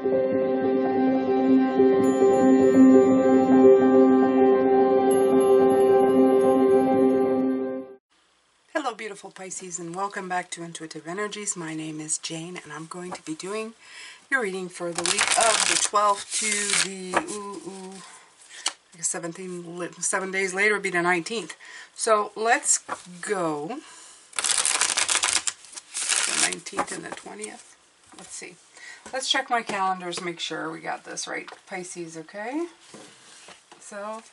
Hello beautiful Pisces, and welcome back to Intuitive Energies. My name is Jane, and I'm going to be doing your reading for the week of the 12th to the, I guess 7 days later would be the 19th. So let's go. The 19th and the 20th. Let's see. Let's check my calendars, make sure we got this right. Pisces, okay? So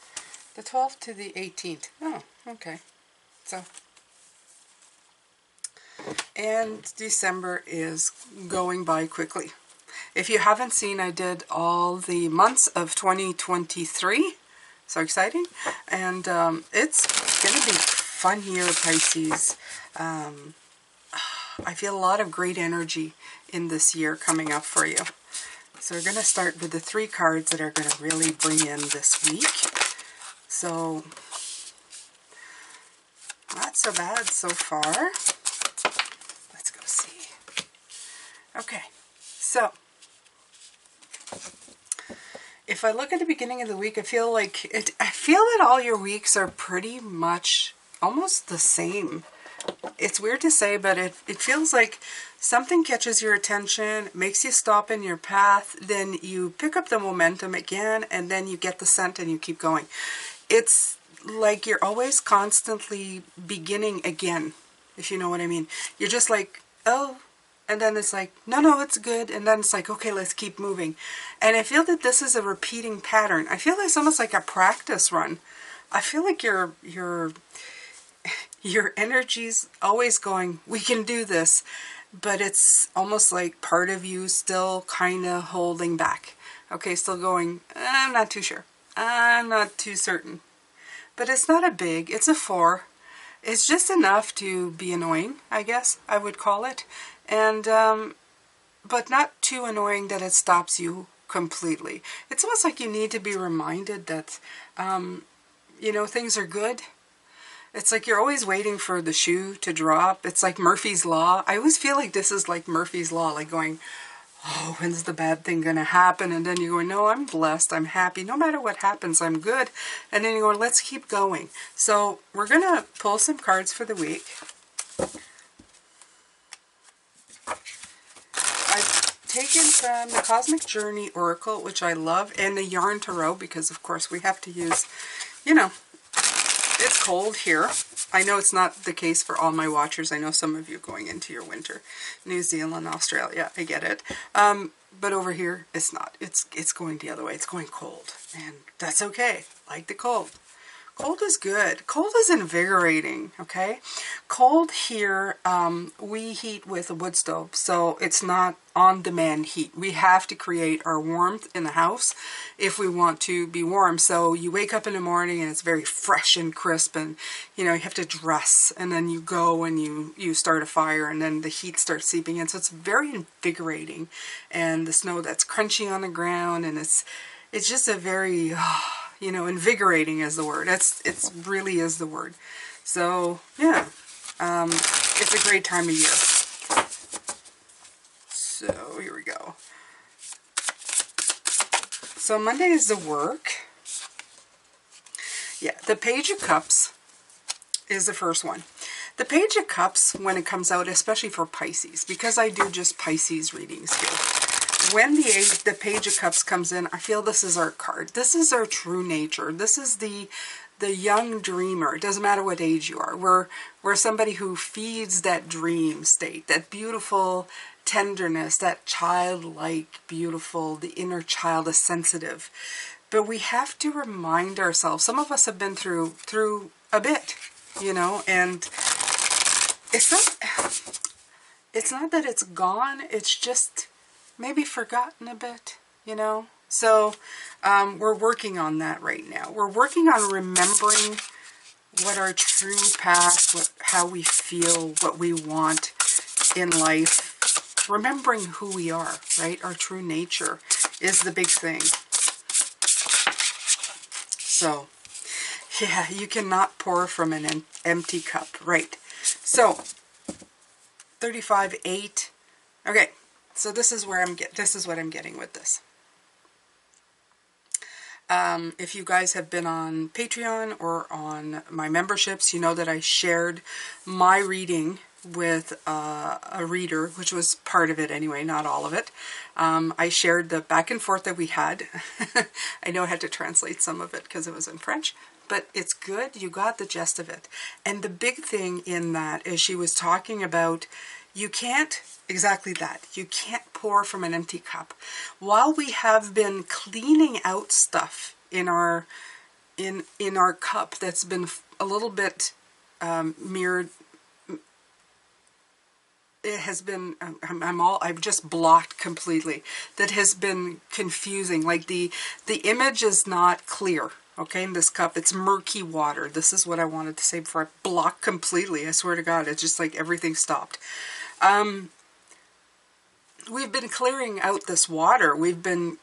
the 12th to the 18th. Oh, okay. So, and December is going by quickly. If you haven't seen, I did all the months of 2023. So exciting. And it's going to be a fun year, Pisces. I feel a lot of great energy in this year coming up for you. So we're going to start with the 3 cards that are going to really bring in this week. So, not so bad so far. Let's go see. Okay, so if I look at the beginning of the week, I feel that all your weeks are pretty much almost the same. It's weird to say, but it feels like something catches your attention, makes you stop in your path, then you pick up the momentum again, and then you get the scent and you keep going. It's like you're always constantly beginning again, if you know what I mean. You're just like, oh, and then it's like, no, it's good, and then it's like, okay, let's keep moving. And I feel that this is a repeating pattern. I feel it's almost like a practice run. I feel like your energy's always going, we can do this, but it's almost like part of you still kind of holding back. Okay, still going, I'm not too sure. I'm not too certain. But it's not a big, it's a 4. It's just enough to be annoying, I guess I would call it. And, but not too annoying that it stops you completely. It's almost like you need to be reminded that, you know, things are good. It's like you're always waiting for the shoe to drop. It's like Murphy's Law. I always feel like this is like Murphy's Law, like going, oh, when's the bad thing going to happen? And then you go, no, I'm blessed, I'm happy. No matter what happens, I'm good. And then you go, let's keep going. So we're going to pull some cards for the week. I've taken from the Cosmic Journey Oracle, which I love, and the Yarn Tarot, because of course we have to use, you know, it's cold here. I know it's not the case for all my watchers. I know some of you going into your winter. New Zealand, Australia, I get it. But over here, it's not. It's going the other way. It's going cold. And that's okay. Like the cold. Cold is good. Cold is invigorating, okay? Cold here, we heat with a wood stove, so it's not on-demand heat. We have to create our warmth in the house if we want to be warm. So you wake up in the morning and it's very fresh and crisp, and you know, you have to dress, and then you go and you start a fire, and then the heat starts seeping in. So it's very invigorating, and the snow that's crunchy on the ground, and it's just a very... you know, invigorating is the word. It's really is the word. So, yeah. It's a great time of year. So, here we go. So, Monday is the work. Yeah, the Page of Cups is the first one. The Page of Cups, when it comes out, especially for Pisces, because I do just Pisces readings here. When the Page of Cups comes in, I feel this is our card. This is our true nature. This is the young dreamer. It doesn't matter what age you are. We're somebody who feeds that dream state, that beautiful tenderness, that childlike, beautiful, the inner child is sensitive. But we have to remind ourselves, some of us have been through a bit, you know, and it's not that it's gone, it's just maybe forgotten a bit, you know. So we're working on that right now. We're working on remembering what our true past, how we feel, what we want in life. Remembering who we are, right? Our true nature is the big thing. So, yeah, you cannot pour from an empty cup, right? So, 35, 8. Okay. So this is where this is what I'm getting with this. If you guys have been on Patreon or on my memberships, you know that I shared my reading with a reader, which was part of it anyway, not all of it. I shared the back and forth that we had. I know I had to translate some of it because it was in French, but it's good. You got the gist of it. And the big thing in that is she was talking about you can't, exactly that, you can't pour from an empty cup. While we have been cleaning out stuff in our cup that's been a little bit mirrored, it has been, I've just blocked completely. That has been confusing. Like the image is not clear. Okay, in this cup, it's murky water. This is what I wanted to say before I blocked completely. I swear to God, it's just like everything stopped. We've been clearing out this water. We've been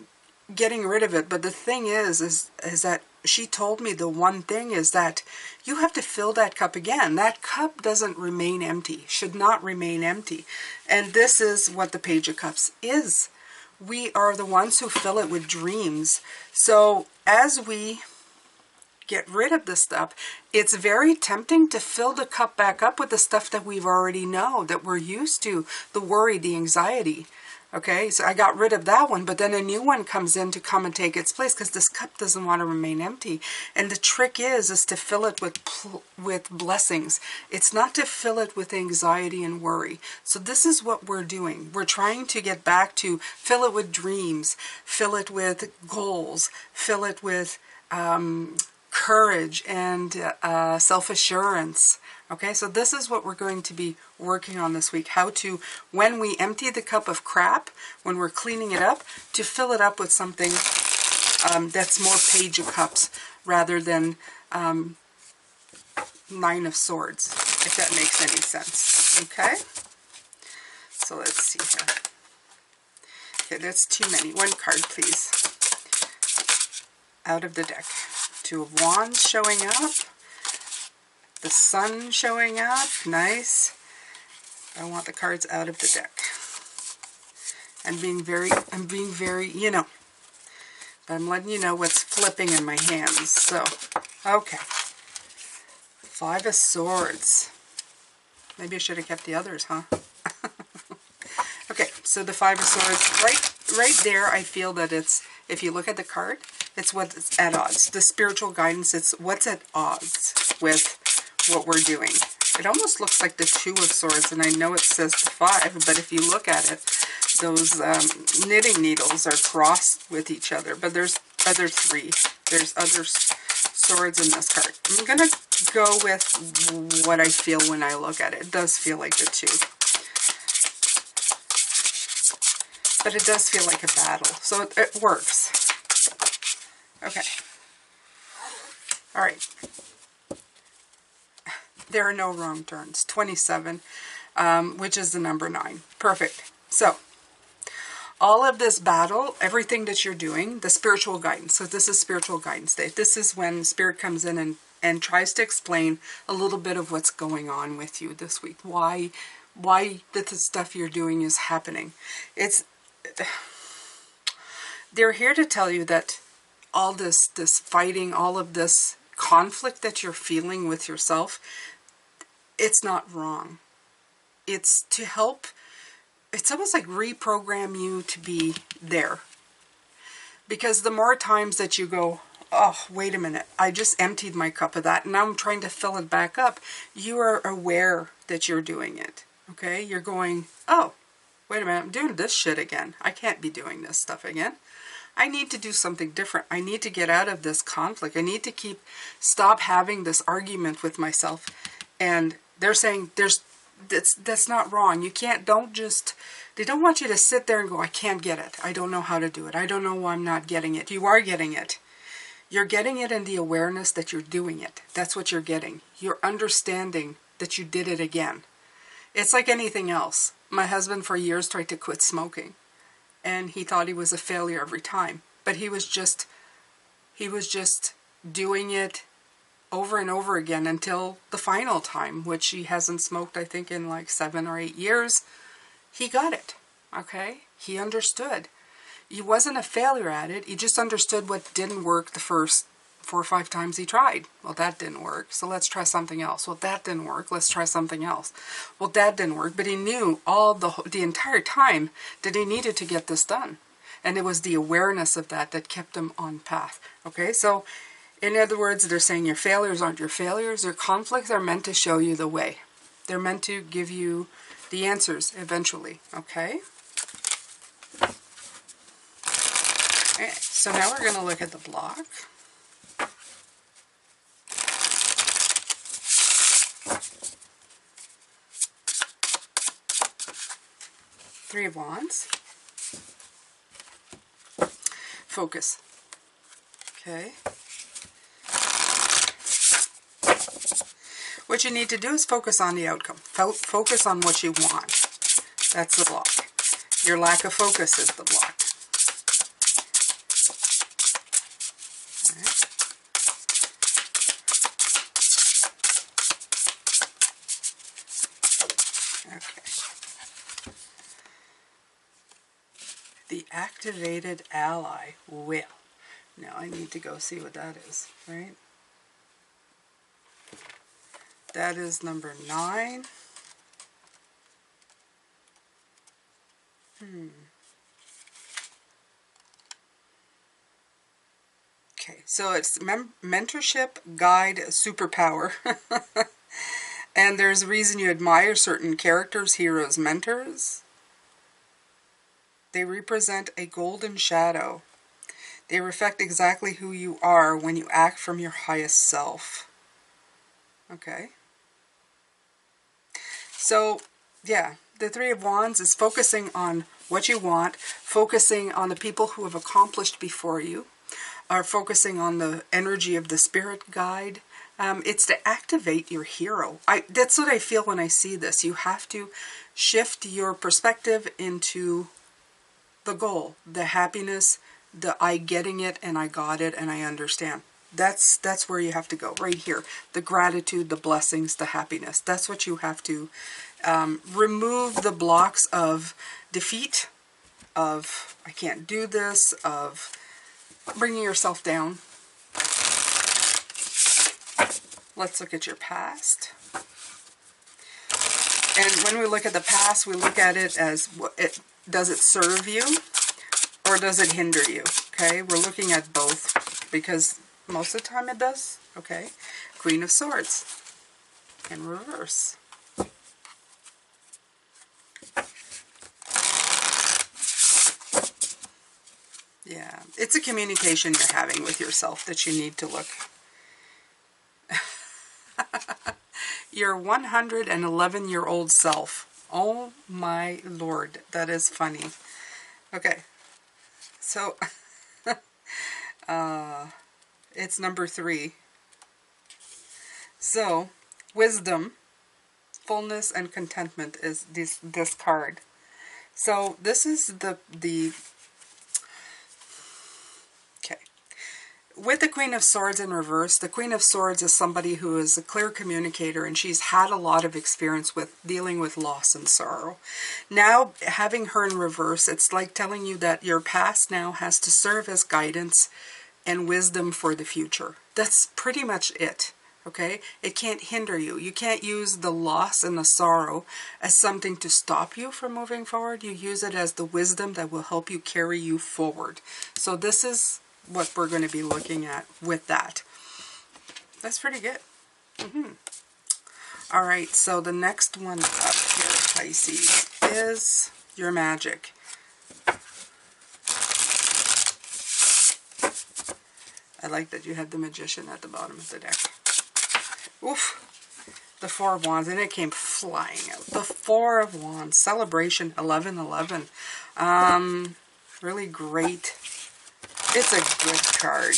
getting rid of it. But the thing is that she told me the one thing is that you have to fill that cup again. That cup doesn't remain empty, should not remain empty. And this is what the Page of Cups is. We are the ones who fill it with dreams. So as we get rid of this stuff, it's very tempting to fill the cup back up with the stuff that we've already know, that we're used to, the worry, the anxiety. Okay, so I got rid of that one, but then a new one comes in to come and take its place because this cup doesn't want to remain empty. And the trick is to fill it with blessings. It's not to fill it with anxiety and worry. So this is what we're doing. We're trying to get back to fill it with dreams, fill it with goals, fill it with courage and self-assurance. Okay, so this is what we're going to be working on this week. How to, when we empty the cup of crap, when we're cleaning it up, to fill it up with something that's more Page of Cups rather than Nine of Swords, if that makes any sense. Okay, so let's see here. Okay, that's too many. One card, please. Out of the deck. Two of Wands showing up. The Sun showing up. Nice. I want the cards out of the deck. I'm being very, you know. But I'm letting you know what's flipping in my hands. So, okay. Five of Swords. Maybe I should have kept the others, huh? Okay, so the Five of Swords, right there, I feel that it's, if you look at the card, it's what's at odds. The spiritual guidance, it's what's at odds with what we're doing. It almost looks like the Two of Swords, and I know it says the Five, but if you look at it, those knitting needles are crossed with each other. But there's other three. There's other swords in this card. I'm going to go with what I feel when I look at it. It does feel like the Two. But it does feel like a battle. So it works. Okay. All right. There are no wrong turns. 27, which is the number 9. Perfect. So, all of this battle, everything that you're doing, the spiritual guidance. So this is spiritual guidance day. This is when Spirit comes in and tries to explain a little bit of what's going on with you this week. Why the stuff you're doing is happening. They're here to tell you that all this fighting, all of this conflict that you're feeling with yourself, it's not wrong. It's to help, it's almost like reprogram you to be there. Because the more times that you go, oh, wait a minute, I just emptied my cup of that, and now I'm trying to fill it back up, you are aware that you're doing it. Okay? You're going, oh, wait a minute, I'm doing this shit again. I can't be doing this stuff again. I need to do something different. I need to get out of this conflict. I need to stop having this argument with myself. And they're saying that's not wrong. You can't, they don't want you to sit there and go, I can't get it. I don't know how to do it. I don't know why I'm not getting it. You are getting it. You're getting it in the awareness that you're doing it. That's what you're getting. You're understanding that you did it again. It's like anything else. My husband for years tried to quit smoking. And he thought he was a failure every time. But he was just doing it over and over again until the final time, which he hasn't smoked, I think, in like 7 or 8 years. He got it, okay? He understood. He wasn't a failure at it. He just understood what didn't work the first 4 or 5 times he tried. Well, that didn't work, so let's try something else. Well, that didn't work. Let's try something else. Well, that didn't work, but he knew all the entire time that he needed to get this done. And it was the awareness of that that kept him on path. Okay, so in other words, they're saying your failures aren't your failures. Your conflicts are meant to show you the way. They're meant to give you the answers eventually. Okay? Okay, so now we're going to look at the block. Three of Wands. Focus. Okay. What you need to do is focus on the outcome. Focus on what you want. That's the block. Your lack of focus is the block. Okay. The activated ally will. Now I need to go see what that is, right? That is number 9. Okay, so it's mentorship, guide, superpower. And there's a reason you admire certain characters, heroes, mentors. They represent a golden shadow. They reflect exactly who you are when you act from your highest self. Okay. So, yeah, the Three of Wands is focusing on what you want, focusing on the people who have accomplished before you, or focusing on the energy of the spirit guide. It's to activate your hero. That's what I feel when I see this. You have to shift your perspective into the goal, the happiness, the I getting it and I got it and I understand. That's where you have to go, right here. The gratitude, the blessings, the happiness. That's what you have to remove the blocks of defeat, of I can't do this, of bringing yourself down. Let's look at your past. And when we look at the past, we look at it as, does it serve you or does it hinder you? Okay, we're looking at both because most of the time it does. Okay, Queen of Swords in reverse. Yeah, it's a communication you're having with yourself that you need to look. Your 111-year-old self. Oh my Lord, that is funny. Okay, so it's number 3. So, wisdom, fullness, and contentment is this card. So this is the okay. With the Queen of Swords in reverse, the Queen of Swords is somebody who is a clear communicator and she's had a lot of experience with dealing with loss and sorrow. Now, having her in reverse, it's like telling you that your past now has to serve as guidance and wisdom for the future. That's pretty much it, okay? It can't hinder you. You can't use the loss and the sorrow as something to stop you from moving forward. You use it as the wisdom that will help you carry you forward. So this is what we're going to be looking at with that. That's pretty good. All right, so the next one up here, Pisces, is your magic. I like that you had the Magician at the bottom of the deck. Oof. The Four of Wands, and it came flying out. The Four of Wands, celebration 11/11. Really great. It's a good card.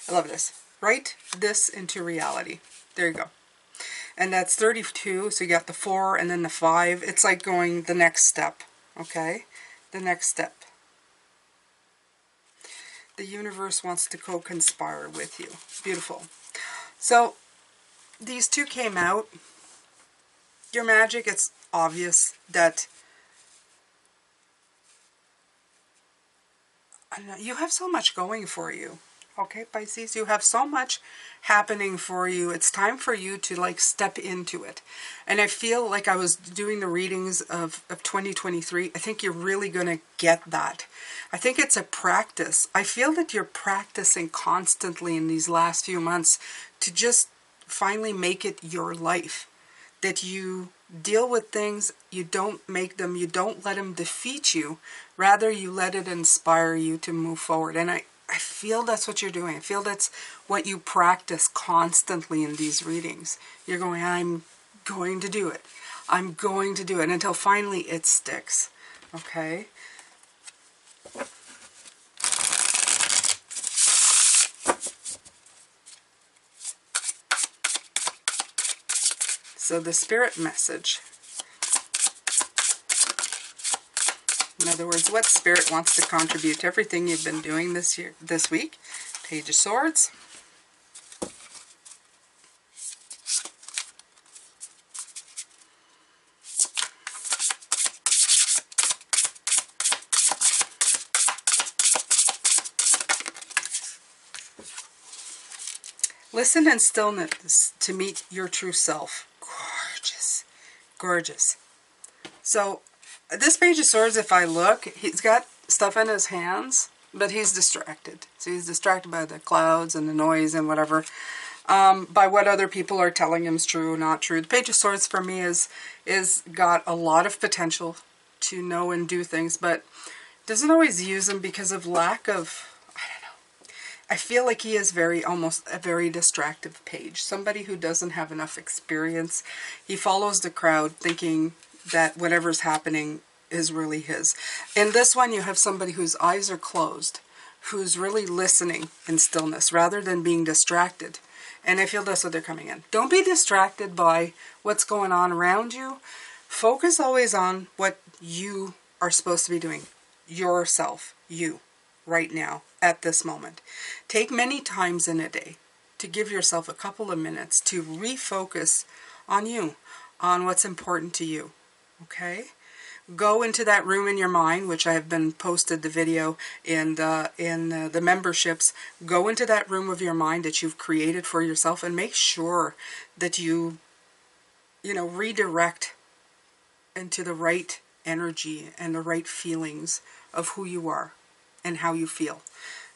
I love this. Write this into reality. There you go. And that's 32, so you got the 4 and then the 5. It's like going the next step, okay? The next step. The universe wants to co-conspire with you. Beautiful. So these two came out. Your magic, it's obvious that I don't know, you have so much going for you. Okay, Pisces, you have so much happening for you. It's time for you to like step into it. And I feel like I was doing the readings of 2023. I think you're really going to get that. I think it's a practice. I feel that you're practicing constantly in these last few months to just finally make it your life. That you deal with things, you don't make them, you don't let them defeat you. Rather, you let it inspire you to move forward. And I feel that's what you're doing. I feel that's what you practice constantly in these readings. You're going, I'm going to do it. I'm going to do it until finally it sticks. Okay? So the spirit message. In other words, what spirit wants to contribute to everything you've been doing this week? Page of Swords. Listen in stillness to meet your true self. Gorgeous. Gorgeous. So, this Page of Swords, if I look, he's got stuff in his hands, but he's distracted. So he's distracted by the clouds and the noise and whatever, by what other people are telling him is true or not true. The Page of Swords for me is got a lot of potential to know and do things, but doesn't always use them because of lack of, I don't know. I feel like he is almost a very distractive page. Somebody who doesn't have enough experience. He follows the crowd thinking that whatever's happening is really his. In this one, you have somebody whose eyes are closed, who's really listening in stillness rather than being distracted. And I feel that's what they're coming in. Don't be distracted by what's going on around you. Focus always on what you are supposed to be doing. Yourself, you, right now, at this moment. Take many times in a day to give yourself a couple of minutes to refocus on you, on what's important to you. Okay? Go into that room in your mind, which I have been posted the video in the memberships. Go into that room of your mind that you've created for yourself and make sure that you redirect into the right energy and the right feelings of who you are and how you feel.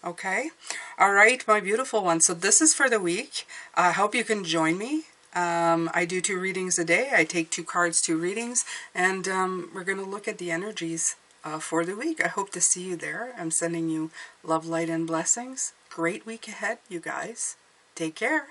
Okay? All right, my beautiful ones. So this is for the week. I hope you can join me. I do 2 readings a day. I take 2 cards, 2 readings, and we're going to look at the energies for the week. I hope to see you there. I'm sending you love, light, and blessings. Great week ahead, you guys. Take care.